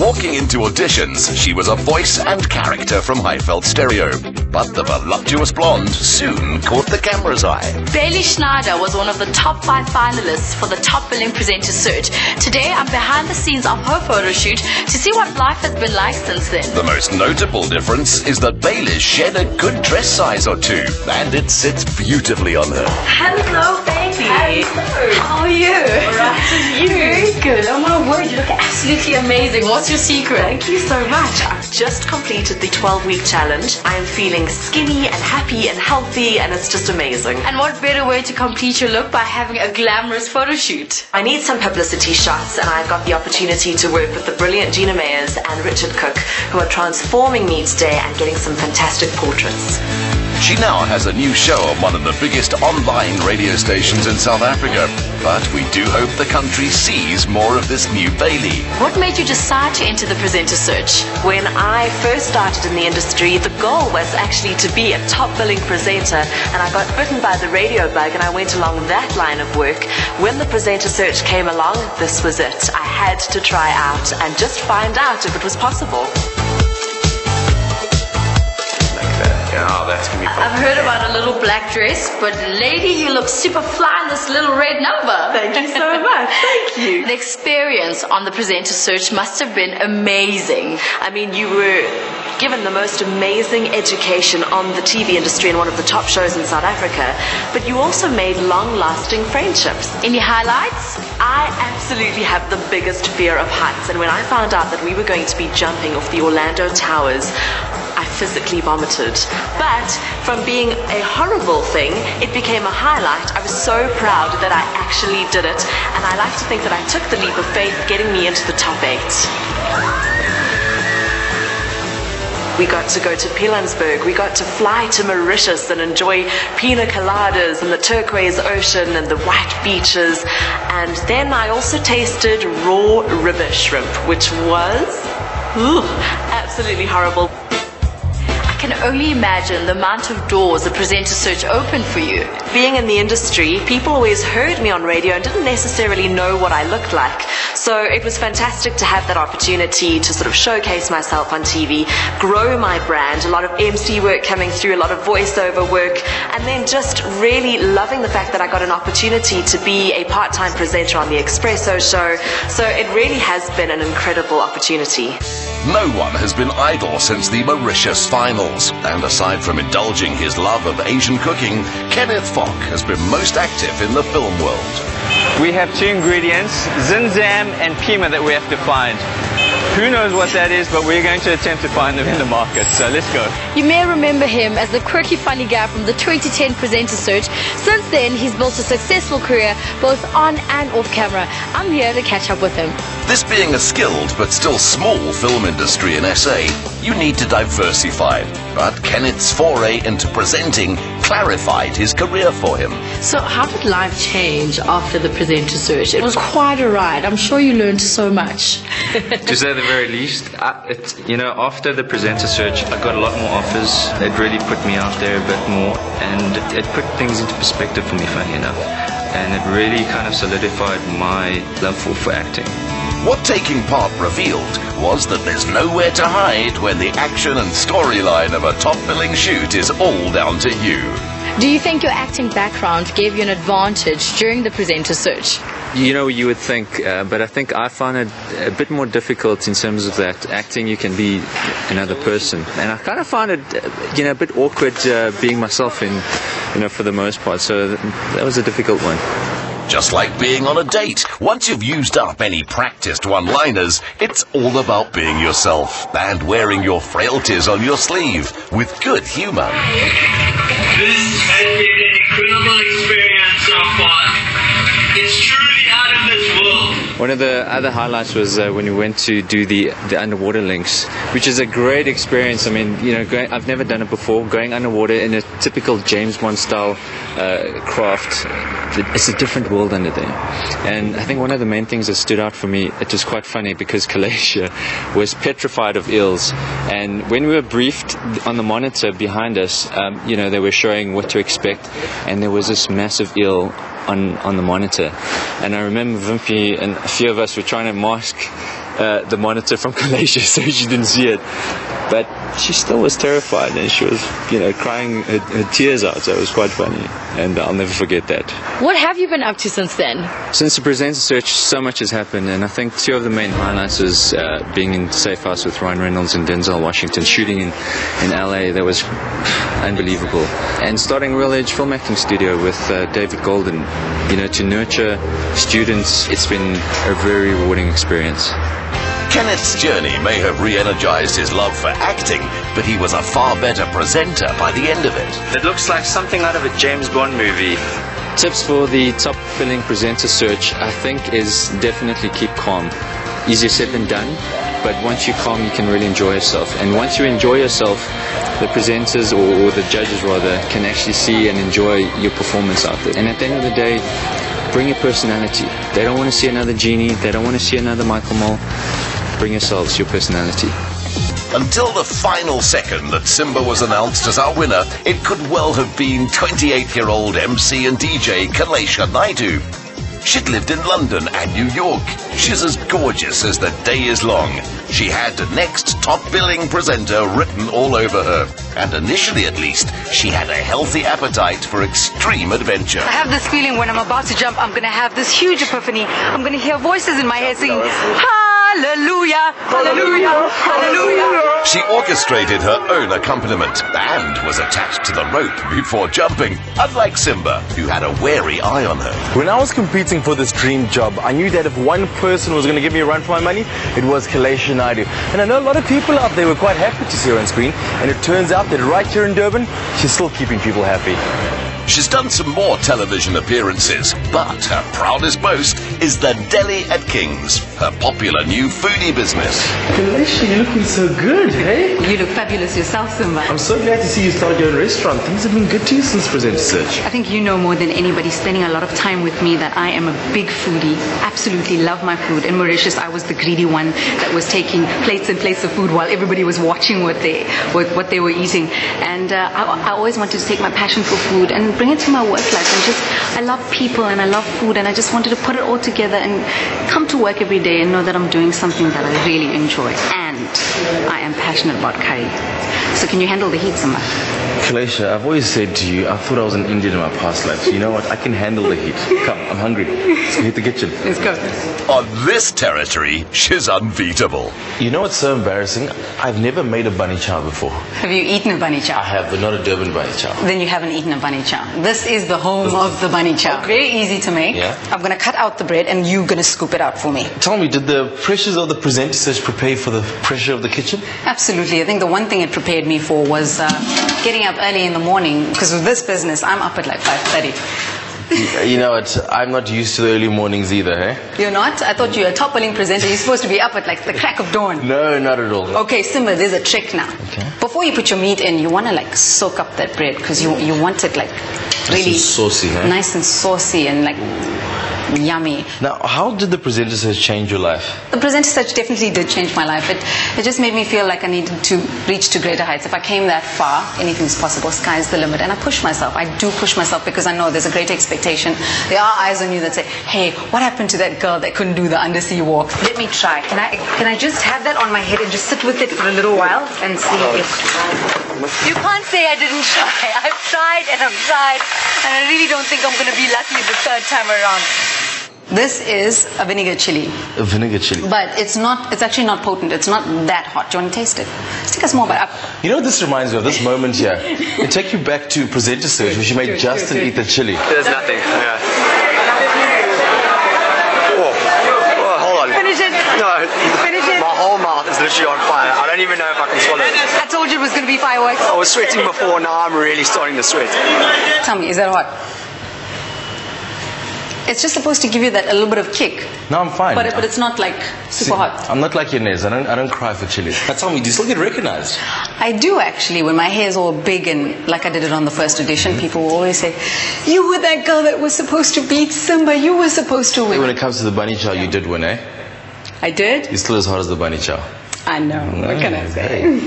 Walking into auditions, she was a voice and character from Highveld Stereo. But the voluptuous blonde soon caught the camera's eye. Schneider was one of the top 5 finalists for the Top Billing Presenter Search. Today, I'm behind the scenes of her photo shoot to see what life has been like since then. The most notable difference is that Bailey shed a good dress size or two, and it sits beautifully on her. Hello, baby. Hello. How are you? Alright, and you? Very good. Oh my word, you look absolutely amazing. What's your secret? Thank you so much. I've just completed the 12-week challenge. I am feeling skinny and happy and healthy, and it's just amazing. And what better way to complete your look by having a glamorous photo shoot? I need some publicity shots, and I got the opportunity to work with the brilliant Gina Mheres and Richard Cook, who are transforming me today and getting some fantastic portraits. She now has a new show on one of the biggest online radio stations in South Africa. But we do hope the country sees more of this new Bailey. What made you decide to enter the presenter search? When I first started in the industry, the goal was actually to be a top billing presenter, and I got bitten by the radio bug and I went along that line of work. When the presenter search came along, this was it. I had to try out and just find out if it was possible. Oh, that's gonna be fun. I've heard about a little black dress, but lady, you look super fly in this little red number. Thank you so much. Thank you. The experience on the presenter search must have been amazing. I mean, you were given the most amazing education on the TV industry in one of the top shows in South Africa, but you also made long-lasting friendships. Any highlights? I absolutely have the biggest fear of heights, and when I found out that we were going to be jumping off the Orlando Towers, I physically vomited. But from being a horrible thing, it became a highlight. I was so proud that I actually did it, and I like to think that I took the leap of faith, getting me into the top 8. We got to go to Pilanesberg, we got to fly to Mauritius and enjoy pina coladas and the turquoise ocean and the white beaches. And then I also tasted raw river shrimp, which was absolutely horrible. I can only imagine the amount of doors the presenter search opened for you. Being in the industry, people always heard me on radio and didn't necessarily know what I looked like. So it was fantastic to have that opportunity to sort of showcase myself on TV, grow my brand, a lot of MC work coming through, a lot of voiceover work, and then just really loving the fact that I got an opportunity to be a part-time presenter on the Expresso show. So it really has been an incredible opportunity. No one has been idle since the Mauritius finals, and aside from indulging his love of Asian cooking, Kenneth Funk has been most active in the film world. We have 2 ingredients, zinzam and pima, that we have to find. Who knows what that is, but we're going to attempt to find them in the market, so let's go. You may remember him as the quirky funny guy from the 2010 presenter search. Since then, he's built a successful career both on and off camera. I'm here to catch up with him. This being a skilled but still small film industry in SA, you need to diversify. But Kenneth's foray into presenting clarified his career for him. So how did life change after the presenter search? It was quite a ride. I'm sure you learned so much. To say the very least, after the presenter search, I got a lot more offers. It really put me out there a bit more, and it put things into perspective for me, funny enough. And it really kind of solidified my love for acting. What taking part revealed was that there's nowhere to hide when the action and storyline of a top billing shoot is all down to you. Do you think your acting background gave you an advantage during the presenter search? You would think, but I think I found it a bit more difficult in terms of that acting. You can be another person, and I kind of found it, a bit awkward being myself for the most part. So that was a difficult one. Just like being on a date, once you've used up any practiced one-liners, it's all about being yourself and wearing your frailties on your sleeve with good humour. This has been an incredible experience so far. It's truly out of this world. One of the other highlights was when we went to do the underwater links, which is a great experience. I mean, I've never done it before. Going underwater in a typical James Bond style craft, it's a different world under there. And I think one of the main things that stood out for me, it was quite funny because Kalysha was petrified of eels. And when we were briefed on the monitor behind us, they were showing what to expect, and there was this massive eel on the monitor. And I remember Vimpy and a few of us were trying to mask the monitor from Kalysha, so she didn't see it. But she still was terrified, and she was, crying her tears out. So it was quite funny, and I'll never forget that. What have you been up to since then? Since the presenter search, so much has happened, and I think two of the main highlights was being in Safe House with Ryan Reynolds and Denzel Washington, shooting in LA. That was unbelievable. And starting Real Age Filmacting Studio with David Golden, to nurture students. It's been a very rewarding experience. Kenneth's journey may have re-energized his love for acting, but he was a far better presenter by the end of it. It looks like something out of a James Bond movie. Tips for the top filling presenter search, I think, is definitely keep calm. Easier said than done, but once you're calm, you can really enjoy yourself. And once you enjoy yourself, the presenters, or the judges rather, can actually see and enjoy your performance out there. And at the end of the day, bring your personality. They don't want to see another Genie, they don't want to see another Michael Mole. Bring yourselves, your personality. Until the final second that Simba was announced as our winner, it could well have been 28-year-old MC and DJ Kalysha Naidoo. She'd lived in London and New York. She's as gorgeous as the day is long. She had next top billing presenter written all over her. And initially at least, she had a healthy appetite for extreme adventure. I have this feeling when I'm about to jump, I'm going to have this huge epiphany. I'm going to hear voices in my head singing, Hallelujah, Hallelujah, Hallelujah. She orchestrated her own accompaniment and was attached to the rope before jumping, unlike Simba, who had a wary eye on her. When I was competing for this dream job, I knew that if one person was going to give me a run for my money, it was Kalysha Naidoo. And I know a lot of people out there were quite happy to see her on screen, and it turns out that right here in Durban, she's still keeping people happy. She's done some more television appearances, but her proudest boast is the Deli at King's, her popular new foodie business. Kalysha, you're looking so good, hey? You look fabulous yourself, Simba. I'm so glad to see you start your own restaurant. Things have been good to you since Presenter Search. I think you know more than anybody, spending a lot of time with me, that I am a big foodie. Absolutely love my food. In Mauritius, I was the greedy one that was taking plates and plates of food while everybody was watching what they were eating. And I always wanted to take my passion for food and bring it to my work life. And I love people and I love food, and I just wanted to put it all together and come to work every day and know that I'm doing something that I really enjoy. And I am passionate about curry. So can you handle the heat, Simba? Kalysha, I've always said to you, I thought I was an Indian in my past life. So you know what? I can handle the heat. Come, I'm hungry. Let's go hit the kitchen. Let's go. On this territory, she's unbeatable. You know what's so embarrassing? I've never made a bunny chow before. Have you eaten a bunny chow? I have, but not a Durban bunny chow. Then you haven't eaten a bunny chow. This is the home of the bunny chow. Very easy to make. Yeah. I'm going to cut out the bread and you're going to scoop it out for me. Tell me, did the pressures of the presenter search prepare for the pressure of the kitchen? Absolutely. I think the one thing it prepared me for was getting up early in the morning, because with this business, I'm up at like 5:30. You know what? I'm not used to the early mornings either, eh? You're not? I thought you were a top billing presenter. You're supposed to be up at like the crack of dawn. No, not at all. Okay, Simba, there's a trick now. Okay. Before you put your meat in, you want to like soak up that bread, because you want it like really nice and saucy, eh? Nice and saucy and like yummy. Now, how did the presenter search change your life? The presenter search definitely did change my life. It just made me feel like I needed to reach to greater heights. If I came that far, anything's possible. Sky's the limit. And I push myself. I do push myself because I know there's a great expectation. There are eyes on you that say, hey, what happened to that girl that couldn't do the undersea walk? Let me try. Can I just have that on my head and just sit with it for a little while and see if... You can't say I didn't try. I've tried and I've tried. And I really don't think I'm going to be lucky the third time around. This is a vinegar chili. A vinegar chili. But it's actually not potent. It's not that hot. Do you want to taste it? Just take a small bite. You know what this reminds me of? This moment here. It take you back to presenter search where she made Justin eat the chili. There's nothing. Yeah. Oh, hold on. Finish it. No. Finish it. My whole mouth is literally on fire. I don't even know if I can swallow it. I told you it was going to be fireworks. I was sweating before, now I'm really starting to sweat. Tell me, is that hot? It's just supposed to give you that a little bit of kick. No, I'm fine. But it's not like super hot. I'm not like your Nez. I don't cry for chili. Now tell me, do you still get recognized? I do actually. When my hair is all big and like I did it on the first edition, people will always say, you were that girl that was supposed to beat Simba. You were supposed to win. When it comes to the bunny chow, you did win, eh? I did? You're still as hot as the bunny chow. I know. What can I say?